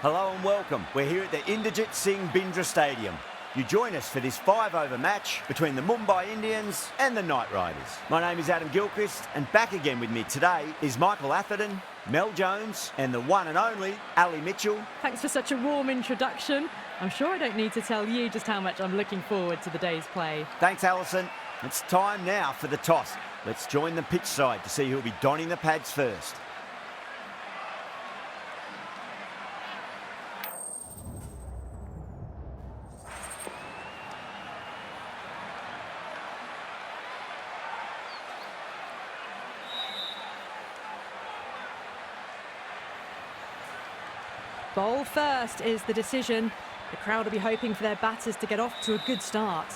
Hello and welcome. We're here at the Inderjit Singh Bindra Stadium. You join us for this 5-over match between the Mumbai Indians and the Knight Riders. My name is Adam Gilchrist, and back again with me today is Michael Atherton, Mel Jones and the one and only Ali Mitchell. Thanks for such a warm introduction. I'm sure I don't need to tell you just how much I'm looking forward to the day's play. Thanks, Alison. It's time now for the toss. Let's join the pitch side to see who'll be donning the pads first. Bowl first is the decision. The crowd will be hoping for their batters to get off to a good start.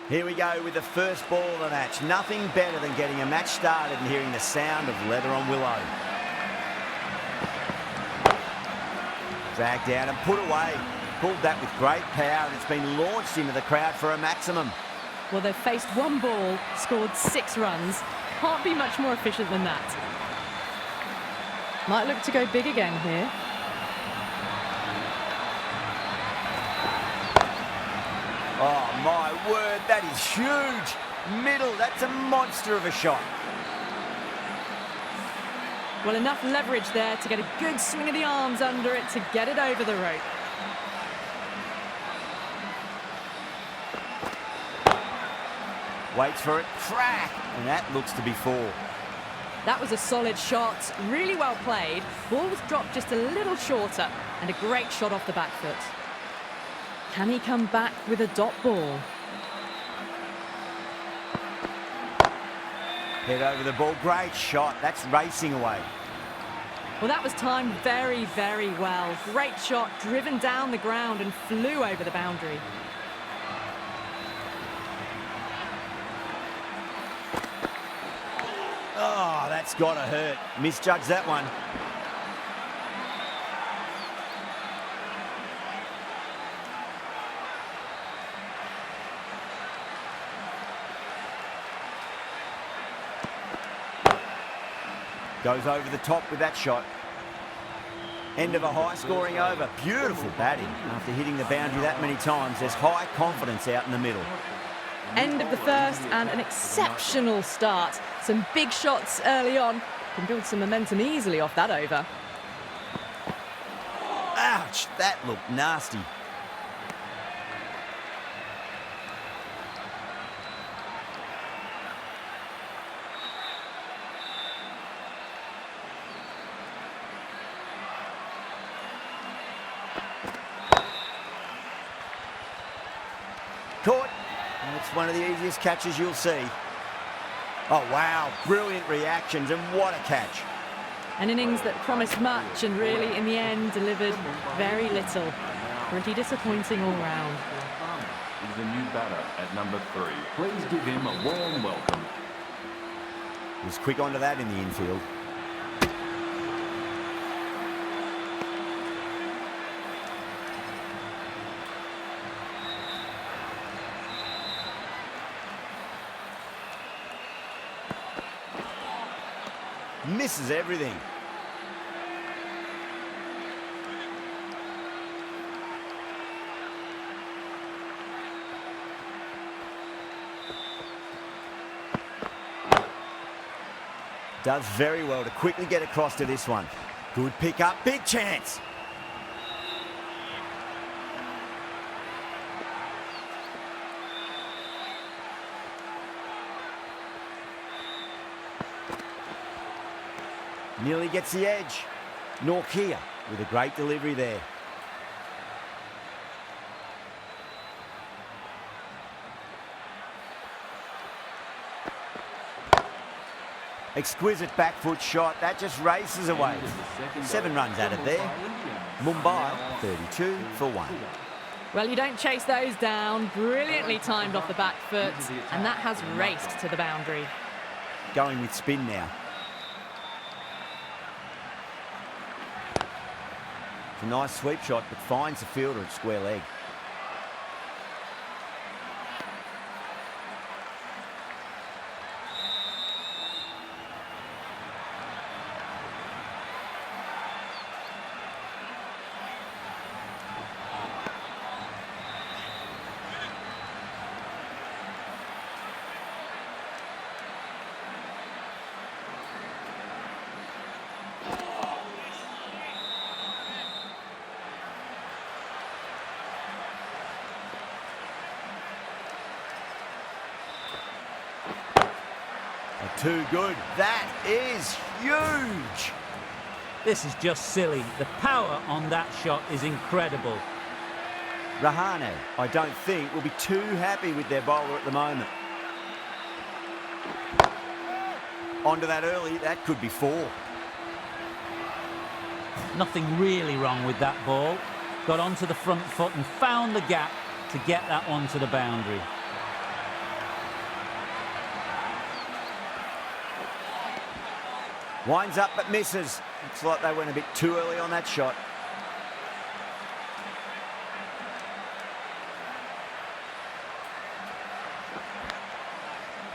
Here we go with the first ball of the match. Nothing better than getting a match started and hearing the sound of leather on willow. Dragged down and put away. Pulled that with great power, and it's been launched into the crowd for a maximum. Well, they've faced one ball, scored 6 runs. Can't be much more efficient than that. Might look to go big again here. Oh, my word, that is huge. Middle, that's a monster of a shot. Well, enough leverage there to get a good swing of the arms under it to get it over the rope. Waits for it, crack, and that looks to be 4. That was a solid shot, really well played. Ball was dropped just a little shorter, and a great shot off the back foot. Can he come back with a dot ball? Head over the ball, great shot, that's racing away. Well, that was timed very, very well. Great shot, driven down the ground and flew over the boundary. Oh, that's gotta hurt. Misjudged that one. Goes over the top with that shot. End of a high-scoring over. Beautiful batting. After hitting the boundary that many times, there's high confidence out in the middle. End of the first and an exceptional start. Some big shots early on. Can build some momentum easily off that over. Ouch, that looked nasty. Caught. It's one of the easiest catches you'll see. Oh, wow. Brilliant reactions, and what a catch. An innings that promised much and really, in the end, delivered very little. Pretty disappointing all round. Is the new batter at number 3. Please give him a warm welcome. He was quick onto that in the infield. Misses everything. Does very well to quickly get across to this one. Good pick up, big chance. Nearly gets the edge. Norkia with a great delivery there. Exquisite back foot shot. That just races away. 7 runs added there. Mumbai 32 for 1. Well, you don't chase those down. Brilliantly timed off the back foot, and that has raced to the boundary. Going with spin now. It's a nice sweep shot, but finds the fielder at square leg. Too good. That is huge. This is just silly. The power on that shot is incredible. Rahane, I don't think, will be too happy with their bowler at the moment. Onto that early, that could be 4. Nothing really wrong with that ball. Got onto the front foot and found the gap to get that one to the boundary. Winds up but misses. Looks like they went a bit too early on that shot.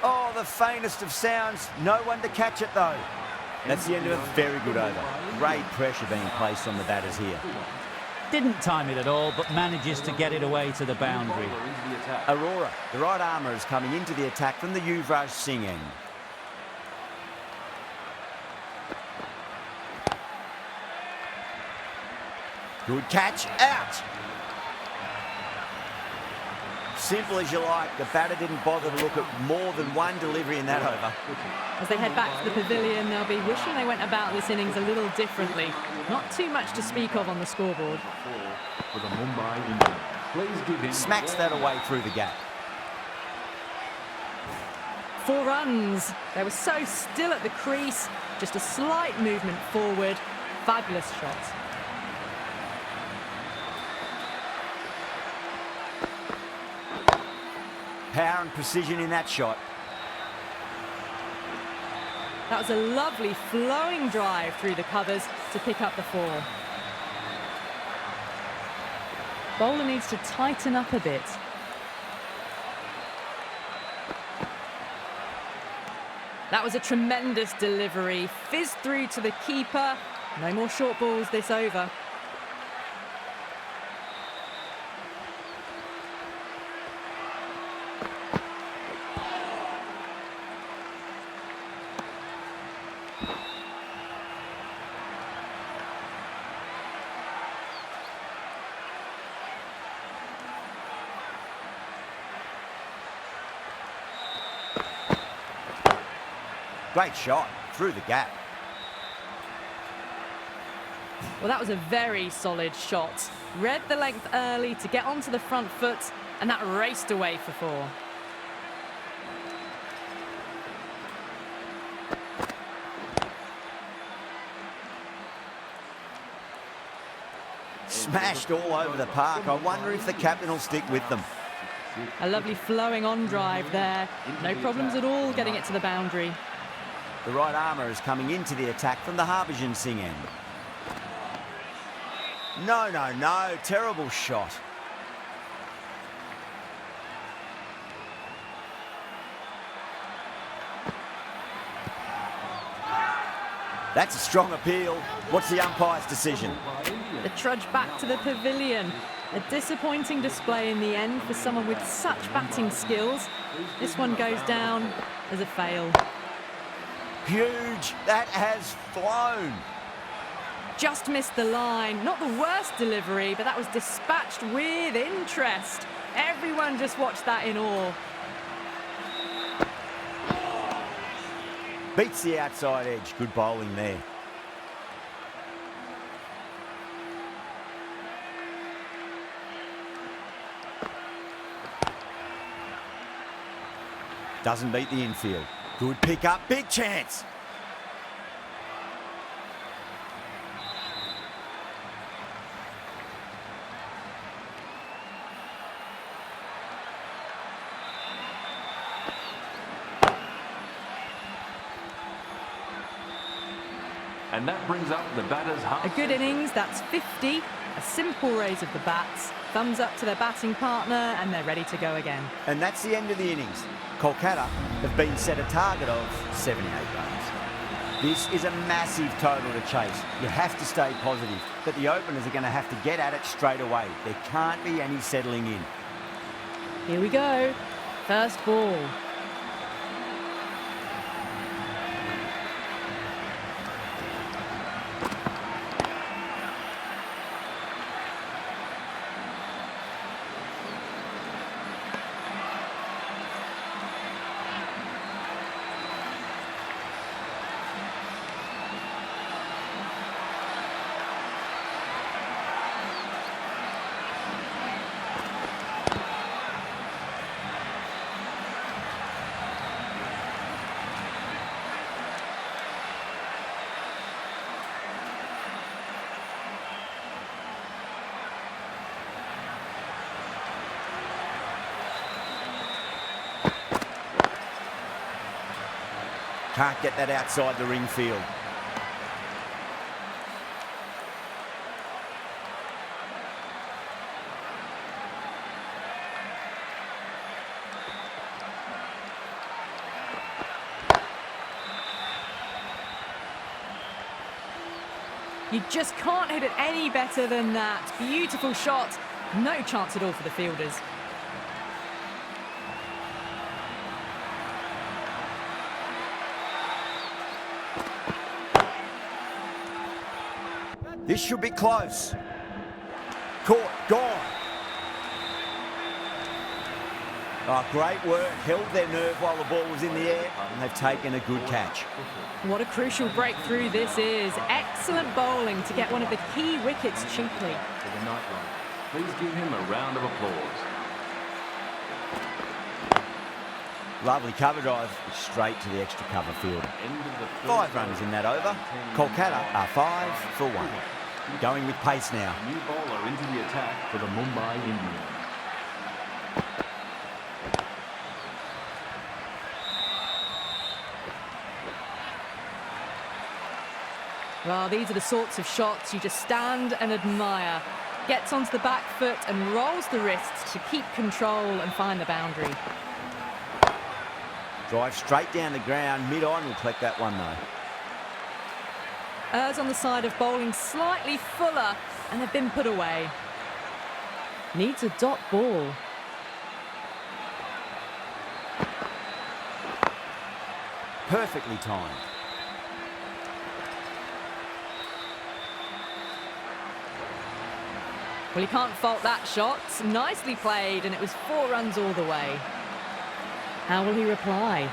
Oh, the faintest of sounds. No one to catch it though. That's the end of a very good over. Great pressure being placed on the batters here. Didn't time it at all, but manages to get it away to the boundary. Aurora, the right armour, is coming into the attack from the Yuvraj Singh end. Good catch, out! Simple as you like, the batter didn't bother to look at more than one delivery in that over. As they head back to the pavilion, they'll be wishing they went about this innings a little differently. Not too much to speak of on the scoreboard. For the Mumbai Indians. Please give him Smacks that away through the gap. 4 runs. They were so still at the crease. Just a slight movement forward. Fabulous shot. Power and precision in that shot. That was a lovely flowing drive through the covers to pick up the 4. Bowler needs to tighten up a bit. That was a tremendous delivery. Fizzed through to the keeper. No more short balls this over. Great shot through the gap. Well, that was a very solid shot. Read the length early to get onto the front foot, and that raced away for 4. Smashed all over the park. I wonder if the captain will stick with them. A lovely flowing on drive there. No problems at all getting it to the boundary. The right armour is coming into the attack from the Harbhajan Singh end. No, no, no. Terrible shot. That's a strong appeal. What's the umpire's decision? The trudge back to the pavilion. A disappointing display in the end for someone with such batting skills. This one goes down as a fail. Huge. That has flown. Just missed the line. Not the worst delivery, but that was dispatched with interest. Everyone just watched that in awe. Beats the outside edge. Good bowling there. Doesn't beat the infield. Good pick up. Big chance. At And that brings up the batter's half. A good innings, that's 50. A simple raise of the bats. Thumbs up to their batting partner, and they're ready to go again. And that's the end of the innings. Kolkata have been set a target of 78 runs. This is a massive total to chase. You have to stay positive, but the openers are going to have to get at it straight away. There can't be any settling in. Here we go. First ball. Can't get that outside the ring field. You just can't hit it any better than that. Beautiful shot. No chance at all for the fielders. This should be close. Caught, gone. Oh, great work. Held their nerve while the ball was in the air, and they've taken a good catch. What a crucial breakthrough this is. Excellent bowling to get one of the key wickets cheaply. For the night run. Please give him a round of applause. Lovely cover drive, straight to the extra cover field. End of the 5 runs in that over. Kolkata are 5 for 1. Going with pace now. New bowler into the attack for the Mumbai Indians. Well, these are the sorts of shots you just stand and admire. Gets onto the back foot and rolls the wrists to keep control and find the boundary. Drive straight down the ground. Mid-on will collect that one though. Errs on the side of bowling slightly fuller, and they've been put away. Needs a dot ball. Perfectly timed. Well, you can't fault that shot. Nicely played, and it was 4 runs all the way. How will he reply?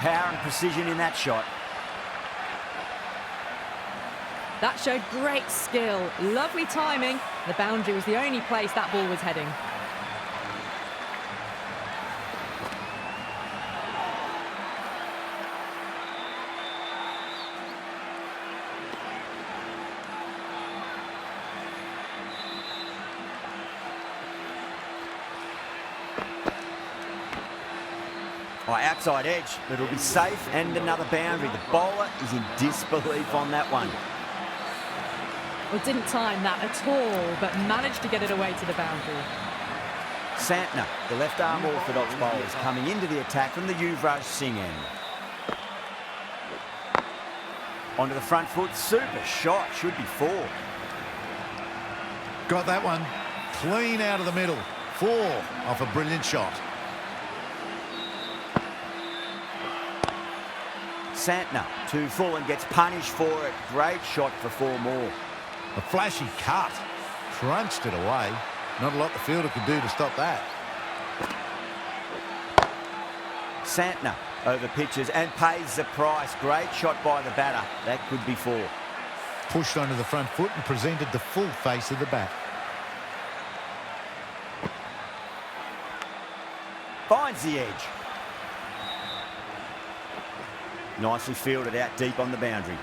Power and precision in that shot. That showed great skill. Lovely timing. The boundary was the only place that ball was heading. Oh, outside edge, but it'll be safe and another boundary. The bowler is in disbelief on that one. Well, didn't time that at all, but managed to get it away to the boundary. Santner, the left-arm orthodox bowler, is coming into the attack from the Yuvraj Singh end. Onto the front foot, super shot, should be 4. Got that one. Clean out of the middle. 4 off a brilliant shot. Santner, 2 full and gets punished for it. Great shot for 4 more. A flashy cut. Crunched it away. Not a lot the fielder could do to stop that. Santner over pitches and pays the price. Great shot by the batter. That could be 4. Pushed onto the front foot and presented the full face of the bat. Finds the edge. Nicely fielded out deep on the boundary.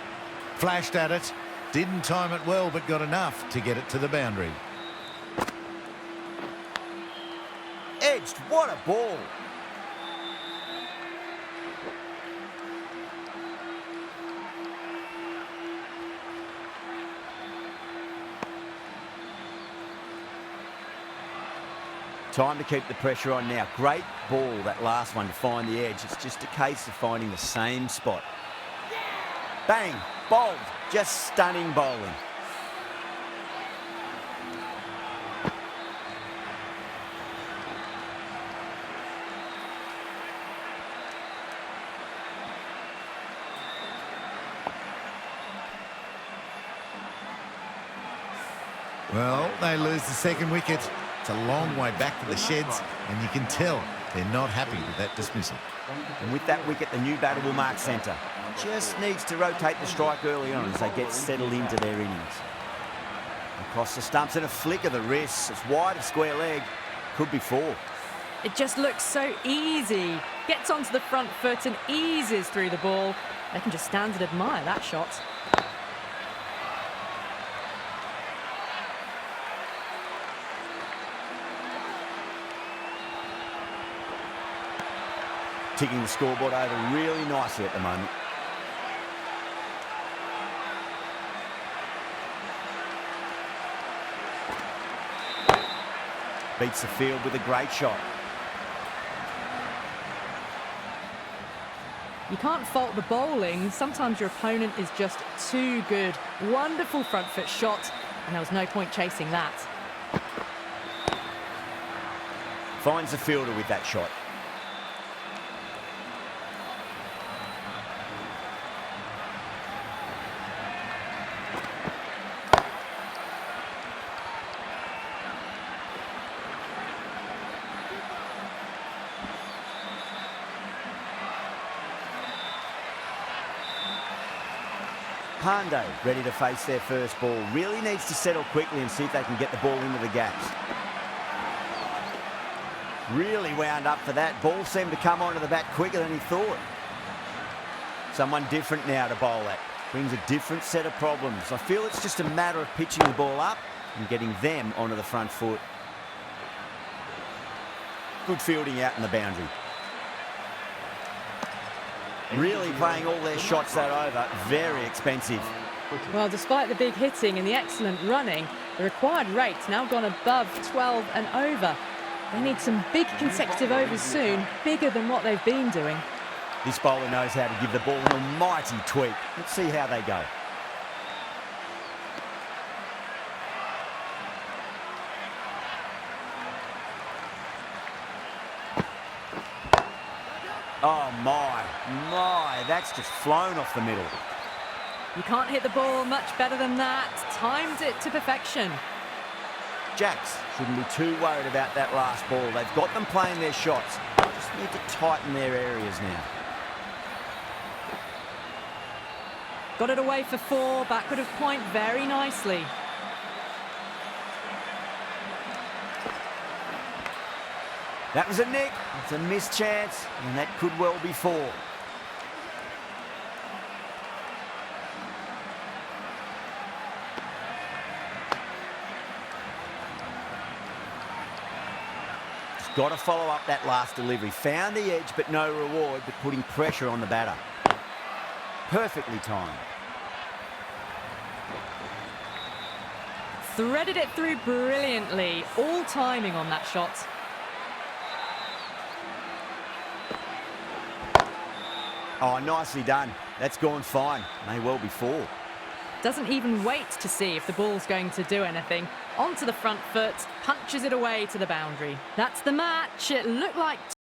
Flashed at it. Didn't time it well, but got enough to get it to the boundary. Edged, what a ball. Time to keep the pressure on now. Great ball, that last one, to find the edge. It's just a case of finding the same spot. Bang, bowled, just stunning bowling. Well, they lose the second wicket. It's a long way back to the sheds, and you can tell they're not happy with that dismissal. And with that wicket, the new batter will mark centre. Just needs to rotate the strike early on as they get settled into their innings. Across the stumps and a flick of the wrists. It's wide of square leg. Could be 4. It just looks so easy. Gets onto the front foot and eases through the ball. They can just stand and admire that shot. Ticking the scoreboard over really nicely at the moment. Beats the field with a great shot. You can't fault the bowling. Sometimes your opponent is just too good. Wonderful front foot shot, and there was no point chasing that. Finds the fielder with that shot. Pandey ready to face their first ball. Really needs to settle quickly and see if they can get the ball into the gaps. Really wound up for that. Ball seemed to come onto the bat quicker than he thought. Someone different now to bowl at. Brings a different set of problems. I feel it's just a matter of pitching the ball up and getting them onto the front foot. Good fielding out in the boundary. Really playing all their shots that over. Very expensive. Well, despite the big hitting and the excellent running, the required rate's now gone above 12 and over. They need some big consecutive overs soon, bigger than what they've been doing. This bowler knows how to give the ball an almighty tweak. Let's see how they go. Oh my, that's just flown off the middle. You can't hit the ball much better than that. Timed it to perfection. Jacks shouldn't be too worried about that last ball. They've got them playing their shots. Just need to tighten their areas now. Got it away for 4, backward of point very nicely. That was a nick. It's a missed chance, and that could well be 4. Just got to follow up that last delivery. Found the edge, but no reward, but putting pressure on the batter. Perfectly timed. Threaded it through brilliantly. All timing on that shot. Oh, nicely done. That's gone fine. May well be 4. Doesn't even wait to see if the ball's going to do anything. Onto the front foot, punches it away to the boundary. That's the match. It looked like